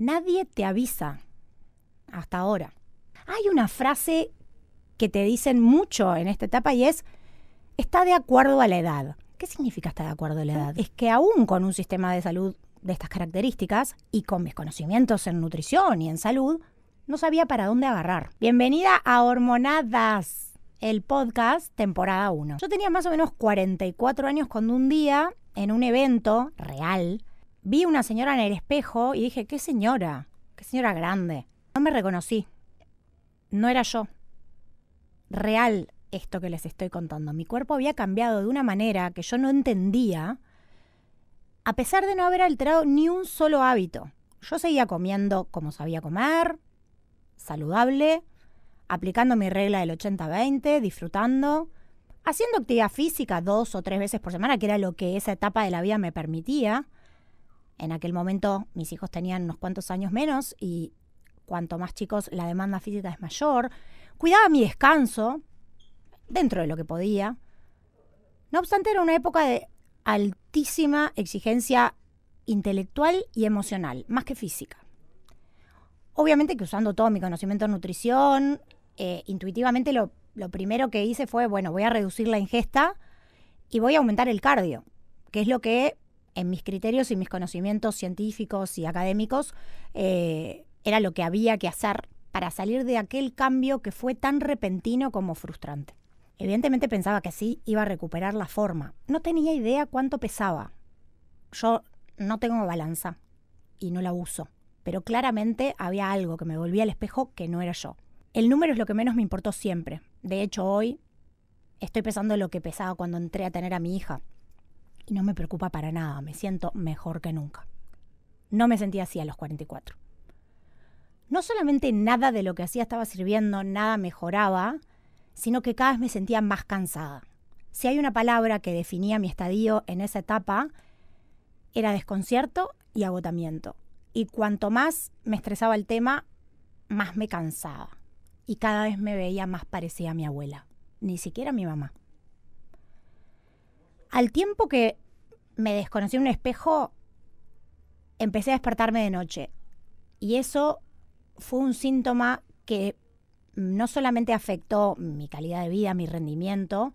Nadie te avisa hasta ahora. Hay una frase que te dicen mucho en esta etapa y es, está de acuerdo a la edad. ¿Qué significa está de acuerdo a la edad? Es que aún con un sistema de salud de estas características y con mis conocimientos en nutrición y en salud, no sabía para dónde agarrar. Bienvenida a Hormonadas, el podcast temporada 1. Yo tenía más o menos 44 años cuando un día, en un evento real, vi una señora en el espejo y dije, qué señora grande. No me reconocí. No era yo. Real esto que les estoy contando. Mi cuerpo había cambiado de una manera que yo no entendía, a pesar de no haber alterado ni un solo hábito. Yo seguía comiendo como sabía comer, saludable, aplicando mi regla del 80-20, disfrutando, haciendo actividad física 2 o 3 veces por semana, que era lo que esa etapa de la vida me permitía. En aquel momento mis hijos tenían unos cuantos años menos y cuanto más chicos la demanda física es mayor. Cuidaba mi descanso dentro de lo que podía. No obstante, era una época de altísima exigencia intelectual y emocional, más que física. Obviamente que usando todo mi conocimiento en nutrición, intuitivamente lo primero que hice fue, voy a reducir la ingesta y voy a aumentar el cardio, que es lo que en mis criterios y mis conocimientos científicos y académicos era lo que había que hacer para salir de aquel cambio que fue tan repentino como frustrante. Evidentemente pensaba que así iba a recuperar la forma. No tenía idea cuánto pesaba. Yo no tengo balanza y no la uso, pero claramente había algo que me volvía al espejo que no era yo. El número es lo que menos me importó siempre. De hecho, hoy estoy pesando lo que pesaba cuando entré a tener a mi hija. Y no me preocupa para nada, me siento mejor que nunca. No me sentía así a los 44. No solamente nada de lo que hacía estaba sirviendo, nada mejoraba, sino que cada vez me sentía más cansada. Si hay una palabra que definía mi estadio en esa etapa, era desconcierto y agotamiento. Y cuanto más me estresaba el tema, más me cansaba. Y cada vez me veía más parecida a mi abuela, ni siquiera a mi mamá. Al tiempo que me desconocí en un espejo, empecé a despertarme de noche. Y eso fue un síntoma que no solamente afectó mi calidad de vida, mi rendimiento,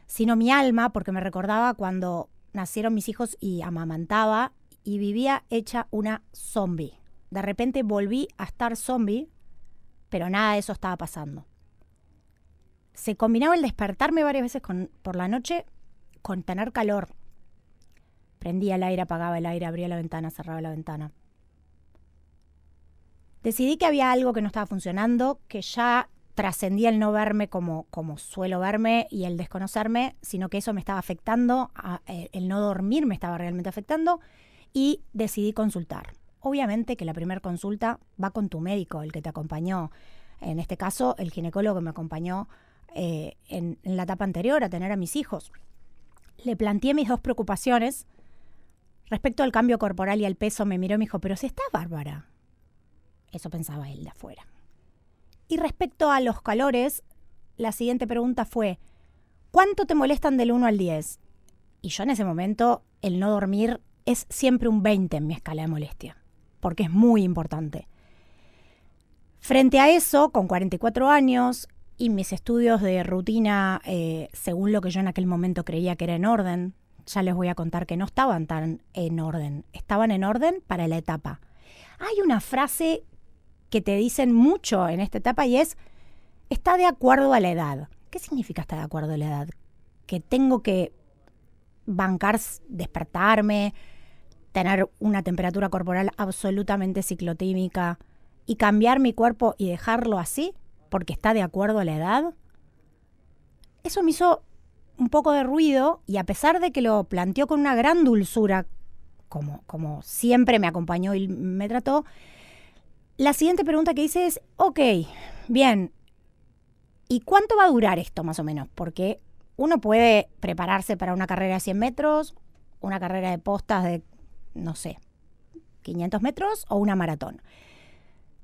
sino mi alma, porque me recordaba cuando nacieron mis hijos y amamantaba y vivía hecha una zombie. De repente volví a estar zombie, pero nada de eso estaba pasando. Se combinaba el despertarme varias veces por la noche con tener calor. Prendía el aire, apagaba el aire, abría la ventana, cerraba la ventana. Decidí que había algo que no estaba funcionando, que ya trascendía el no verme como suelo verme y el desconocerme, sino que eso me estaba afectando, el no dormir me estaba realmente afectando y decidí consultar. Obviamente que la primera consulta va con tu médico, el que te acompañó. En este caso, el ginecólogo que me acompañó en la etapa anterior a tener a mis hijos. Le planteé mis 2 preocupaciones. Respecto al cambio corporal y al peso, me miró y me dijo, pero si estás bárbara. Eso pensaba él de afuera. Y respecto a los calores, la siguiente pregunta fue, ¿cuánto te molestan del 1 al 10? Y yo en ese momento, el no dormir es siempre un 20 en mi escala de molestia, porque es muy importante. Frente a eso, con 44 años y mis estudios de rutina, según lo que yo en aquel momento creía que era en orden, ya les voy a contar que no estaban tan en orden. Estaban en orden para la etapa. Hay una frase que te dicen mucho en esta etapa y es, está de acuerdo a la edad. ¿Qué significa está de acuerdo a la edad? Que tengo que bancar, despertarme, tener una temperatura corporal absolutamente ciclotímica y cambiar mi cuerpo y dejarlo así porque está de acuerdo a la edad. Eso me hizo un poco de ruido y a pesar de que lo planteó con una gran dulzura, como siempre me acompañó y me trató, la siguiente pregunta que hice es, ok, bien, ¿y cuánto va a durar esto más o menos? Porque uno puede prepararse para una carrera de 100 metros, una carrera de postas de, 500 metros o una maratón.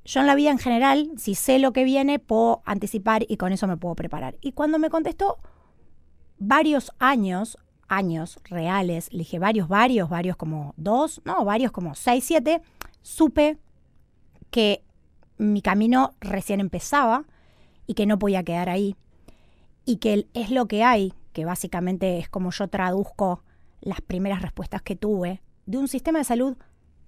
Yo en la vida en general, si sé lo que viene, puedo anticipar y con eso me puedo preparar. Y cuando me contestó varios años reales, le dije varios como 2, varios como 6, 7, supe que mi camino recién empezaba y que no podía quedar ahí. Y que es lo que hay, que básicamente es como yo traduzco las primeras respuestas que tuve, de un sistema de salud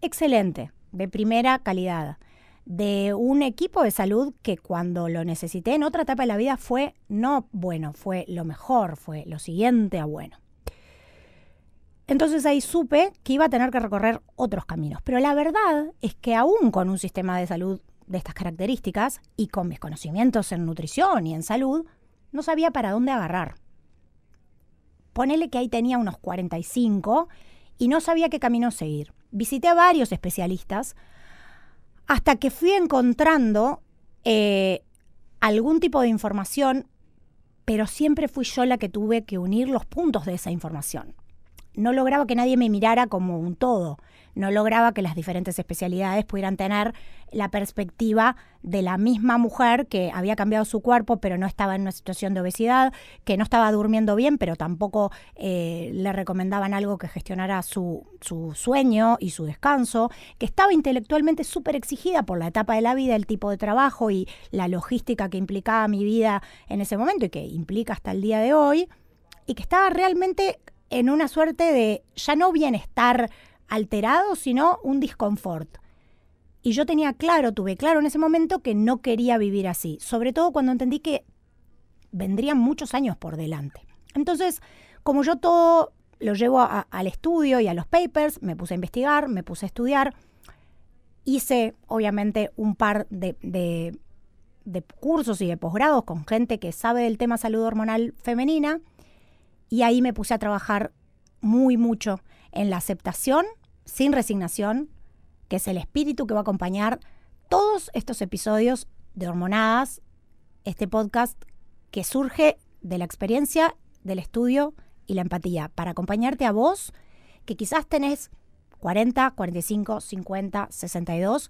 excelente, de primera calidad, de un equipo de salud que cuando lo necesité en otra etapa de la vida fue no bueno, fue lo mejor, fue lo siguiente a bueno. Entonces ahí supe que iba a tener que recorrer otros caminos. Pero la verdad es que aún con un sistema de salud de estas características y con mis conocimientos en nutrición y en salud, no sabía para dónde agarrar. Ponele que ahí tenía unos 45 y no sabía qué camino seguir. Visité a varios especialistas hasta que fui encontrando algún tipo de información, pero siempre fui yo la que tuve que unir los puntos de esa información. No lograba que nadie me mirara como un todo. No lograba que las diferentes especialidades pudieran tener la perspectiva de la misma mujer que había cambiado su cuerpo, pero no estaba en una situación de obesidad, que no estaba durmiendo bien, pero tampoco le recomendaban algo que gestionara su sueño y su descanso, que estaba intelectualmente súper exigida por la etapa de la vida, el tipo de trabajo y la logística que implicaba mi vida en ese momento y que implica hasta el día de hoy, y que estaba realmente en una suerte de ya no bienestar alterado, sino un disconfort. Y yo tuve claro en ese momento que no quería vivir así, sobre todo cuando entendí que vendrían muchos años por delante. Entonces, como yo todo lo llevo al estudio y a los papers, me puse a investigar, me puse a estudiar, hice obviamente un par de cursos y de posgrados con gente que sabe del tema salud hormonal femenina, y ahí me puse a trabajar muy mucho en la aceptación sin resignación, que es el espíritu que va a acompañar todos estos episodios de Hormonadas, este podcast que surge de la experiencia, del estudio y la empatía, para acompañarte a vos, que quizás tenés 40, 45, 50, 62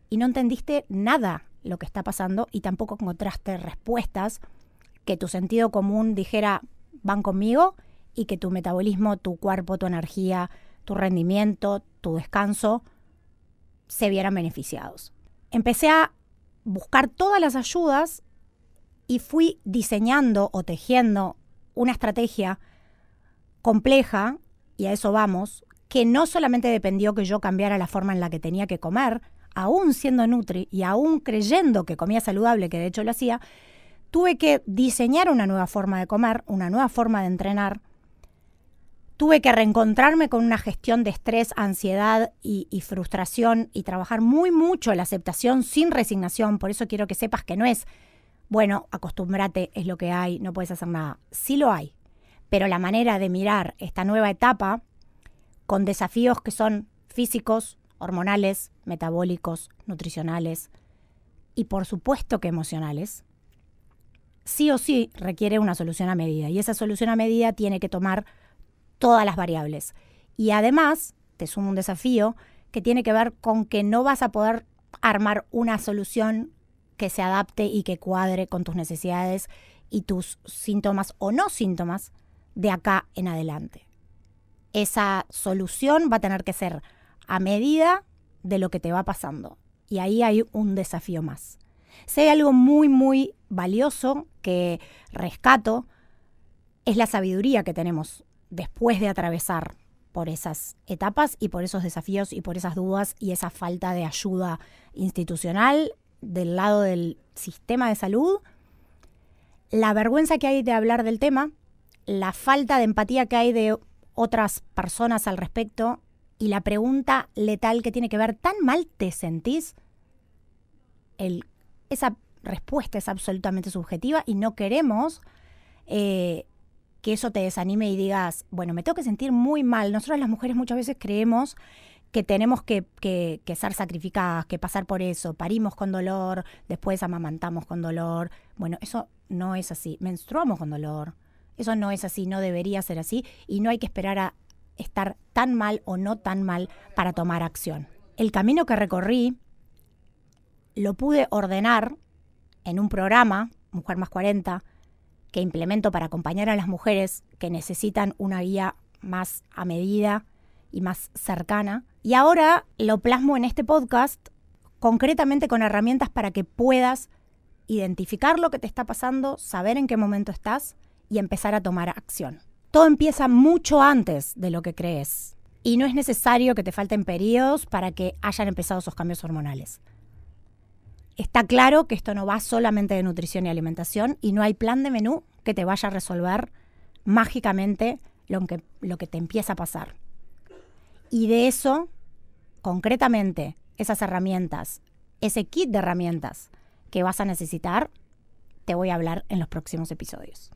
y no entendiste nada lo que está pasando y tampoco encontraste respuestas que tu sentido común dijera van conmigo y que tu metabolismo, tu cuerpo, tu energía, tu rendimiento, tu descanso se vieran beneficiados. Empecé a buscar todas las ayudas y fui diseñando o tejiendo una estrategia compleja, y a eso vamos, que no solamente dependió que yo cambiara la forma en la que tenía que comer, aún siendo nutri y aún creyendo que comía saludable, que de hecho lo hacía, tuve que diseñar una nueva forma de comer, una nueva forma de entrenar. Tuve que reencontrarme con una gestión de estrés, ansiedad y frustración y trabajar muy mucho la aceptación sin resignación. Por eso quiero que sepas que no es, bueno, acostúmbrate, es lo que hay, no puedes hacer nada. Sí lo hay, pero la manera de mirar esta nueva etapa con desafíos que son físicos, hormonales, metabólicos, nutricionales y por supuesto que emocionales, sí o sí requiere una solución a medida. Y esa solución a medida tiene que tomar todas las variables. Y además, te sumo un desafío que tiene que ver con que no vas a poder armar una solución que se adapte y que cuadre con tus necesidades y tus síntomas o no síntomas de acá en adelante. Esa solución va a tener que ser a medida de lo que te va pasando. Y ahí hay un desafío más. Si hay algo muy, muy valioso que rescato, es la sabiduría que tenemos después de atravesar por esas etapas y por esos desafíos y por esas dudas y esa falta de ayuda institucional del lado del sistema de salud, la vergüenza que hay de hablar del tema, la falta de empatía que hay de otras personas al respecto y la pregunta letal que tiene que ver, ¿tan mal te sentís? Esa respuesta es absolutamente subjetiva y no queremos que eso te desanime y digas, bueno, me tengo que sentir muy mal. Nosotras las mujeres muchas veces creemos que tenemos que ser sacrificadas, que pasar por eso. Parimos con dolor, después amamantamos con dolor. Bueno, eso no es así. Menstruamos con dolor. Eso no es así, no debería ser así y no hay que esperar a estar tan mal o no tan mal para tomar acción. El camino que recorrí lo pude ordenar en un programa, Mujer Más 40, que implemento para acompañar a las mujeres que necesitan una guía más a medida y más cercana. Y ahora lo plasmo en este podcast concretamente con herramientas para que puedas identificar lo que te está pasando, saber en qué momento estás y empezar a tomar acción. Todo empieza mucho antes de lo que crees y no es necesario que te falten periodos para que hayan empezado esos cambios hormonales. Está claro que esto no va solamente de nutrición y alimentación y no hay plan de menú que te vaya a resolver mágicamente lo que te empieza a pasar. Y de eso, concretamente, esas herramientas, ese kit de herramientas que vas a necesitar, te voy a hablar en los próximos episodios.